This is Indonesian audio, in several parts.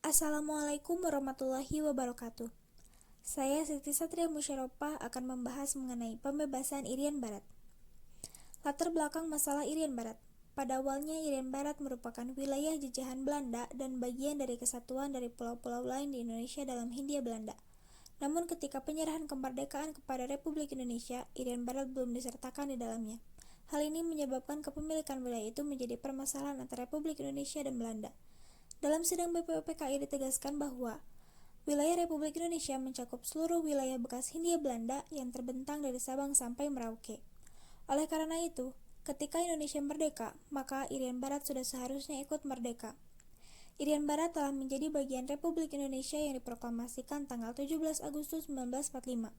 Assalamualaikum warahmatullahi wabarakatuh. Saya Siti Satria Musyaropah akan membahas mengenai pembebasan Irian Barat. Latar belakang masalah Irian Barat. Pada awalnya Irian Barat merupakan wilayah jajahan Belanda dan bagian dari kesatuan dari pulau-pulau lain di Indonesia dalam Hindia Belanda. Namun ketika penyerahan kemerdekaan kepada Republik Indonesia, Irian Barat belum disertakan di dalamnya. Hal ini menyebabkan kepemilikan wilayah itu menjadi permasalahan antara Republik Indonesia dan Belanda. Dalam sidang BPUPKI ditegaskan bahwa wilayah Republik Indonesia mencakup seluruh wilayah bekas Hindia Belanda yang terbentang dari Sabang sampai Merauke. Oleh karena itu, ketika Indonesia merdeka, maka Irian Barat sudah seharusnya ikut merdeka. Irian Barat telah menjadi bagian Republik Indonesia yang diproklamasikan tanggal 17 Agustus 1945.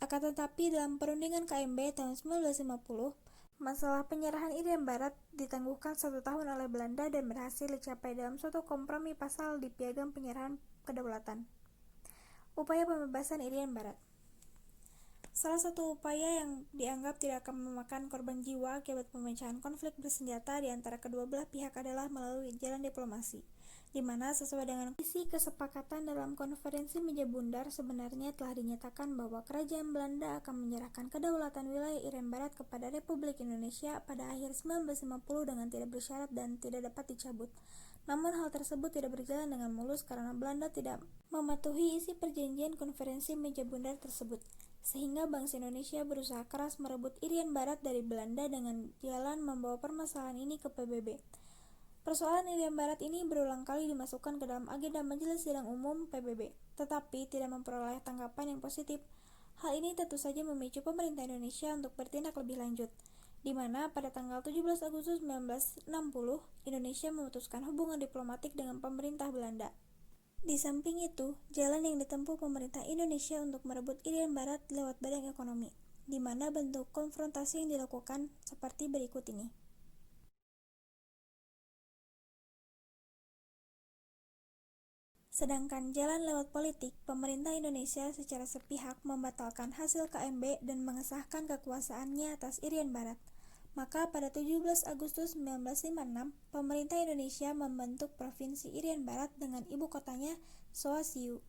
Akan tetapi dalam perundingan KMB tahun 1950, masalah penyerahan Irian Barat ditangguhkan 1 tahun oleh Belanda dan berhasil dicapai dalam suatu kompromi pasal di Piagam Penyerahan Kedaulatan. Upaya pembebasan Irian Barat. Salah satu upaya yang dianggap tidak akan memakan korban jiwa akibat pemecahan konflik bersenjata di antara kedua belah pihak adalah melalui jalan diplomasi, di mana sesuai dengan isi kesepakatan dalam konferensi Meja Bundar sebenarnya telah dinyatakan bahwa kerajaan Belanda akan menyerahkan kedaulatan wilayah Irian Barat kepada Republik Indonesia pada akhir 1950 dengan tidak bersyarat dan tidak dapat dicabut. Namun hal tersebut tidak berjalan dengan mulus karena Belanda tidak mematuhi isi perjanjian konferensi Meja Bundar tersebut, sehingga bangsa Indonesia berusaha keras merebut Irian Barat dari Belanda dengan jalan membawa permasalahan ini ke PBB. Persoalan Irian Barat ini berulang kali dimasukkan ke dalam agenda Majelis Sidang Umum PBB, tetapi tidak memperoleh tanggapan yang positif. Hal ini tentu saja memicu pemerintah Indonesia untuk bertindak lebih lanjut, di mana pada tanggal 17 Agustus 1960, Indonesia memutuskan hubungan diplomatik dengan pemerintah Belanda. Di samping itu, jalan yang ditempuh pemerintah Indonesia untuk merebut Irian Barat lewat badan ekonomi, di mana bentuk konfrontasi yang dilakukan seperti berikut ini. Sedangkan jalan lewat politik, pemerintah Indonesia secara sepihak membatalkan hasil KMB dan mengesahkan kekuasaannya atas Irian Barat. Maka pada 17 Agustus 1956, pemerintah Indonesia membentuk Provinsi Irian Barat dengan ibu kotanya Soasiu.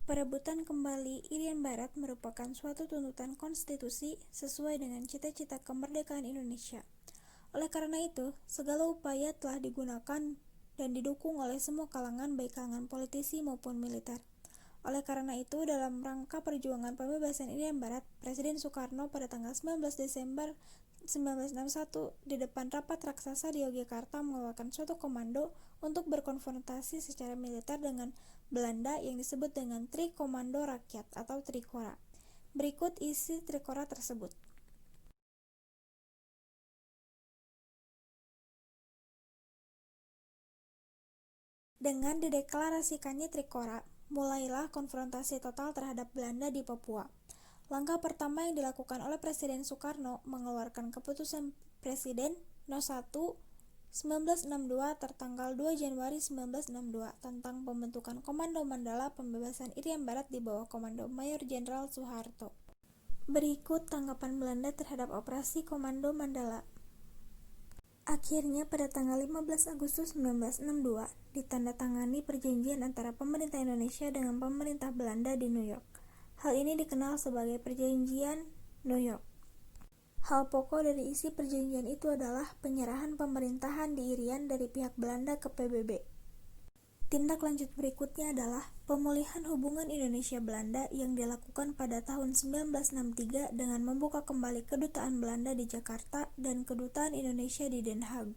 Perebutan kembali Irian Barat merupakan suatu tuntutan konstitusi sesuai dengan cita-cita kemerdekaan Indonesia. Oleh karena itu, segala upaya telah digunakan dan didukung oleh semua kalangan, baik kalangan politisi maupun militer. Oleh karena itu, dalam rangka perjuangan pembebasan Irian Barat, Presiden Soekarno pada tanggal 19 Desember 1961 di depan rapat raksasa di Yogyakarta mengeluarkan suatu komando untuk berkonfrontasi secara militer dengan Belanda yang disebut dengan Trikomando Rakyat atau Trikora. Berikut isi Trikora tersebut. Dengan dideklarasikannya Trikora, mulailah konfrontasi total terhadap Belanda di Papua. Langkah pertama yang dilakukan oleh Presiden Soekarno mengeluarkan keputusan Presiden No. 1 1962 tertanggal 2 Januari 1962 tentang pembentukan Komando Mandala Pembebasan Irian Barat di bawah Komando Mayor Jenderal Soeharto. Berikut tanggapan Belanda terhadap operasi Komando Mandala. Akhirnya pada tanggal 15 Agustus 1962 ditandatangani perjanjian antara pemerintah Indonesia dengan pemerintah Belanda di New York. Hal ini dikenal sebagai Perjanjian New York. Hal pokok dari isi perjanjian itu adalah penyerahan pemerintahan di Irian dari pihak Belanda ke PBB. Tindak lanjut berikutnya adalah pemulihan hubungan Indonesia-Belanda yang dilakukan pada tahun 1963 dengan membuka kembali kedutaan Belanda di Jakarta dan kedutaan Indonesia di Den Haag.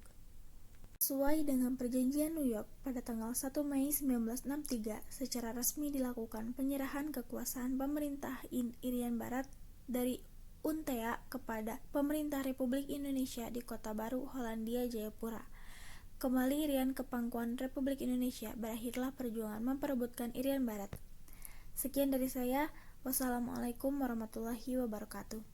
Sesuai dengan perjanjian New York, pada tanggal 1 Mei 1963 secara resmi dilakukan penyerahan kekuasaan pemerintah Irian Barat dari UNTEA kepada pemerintah Republik Indonesia di Kota Baru, Hollandia Jayapura. Kembali Irian ke pangkuan Republik Indonesia, berakhirlah perjuangan memperebutkan Irian Barat. Sekian dari saya. Wassalamualaikum warahmatullahi wabarakatuh.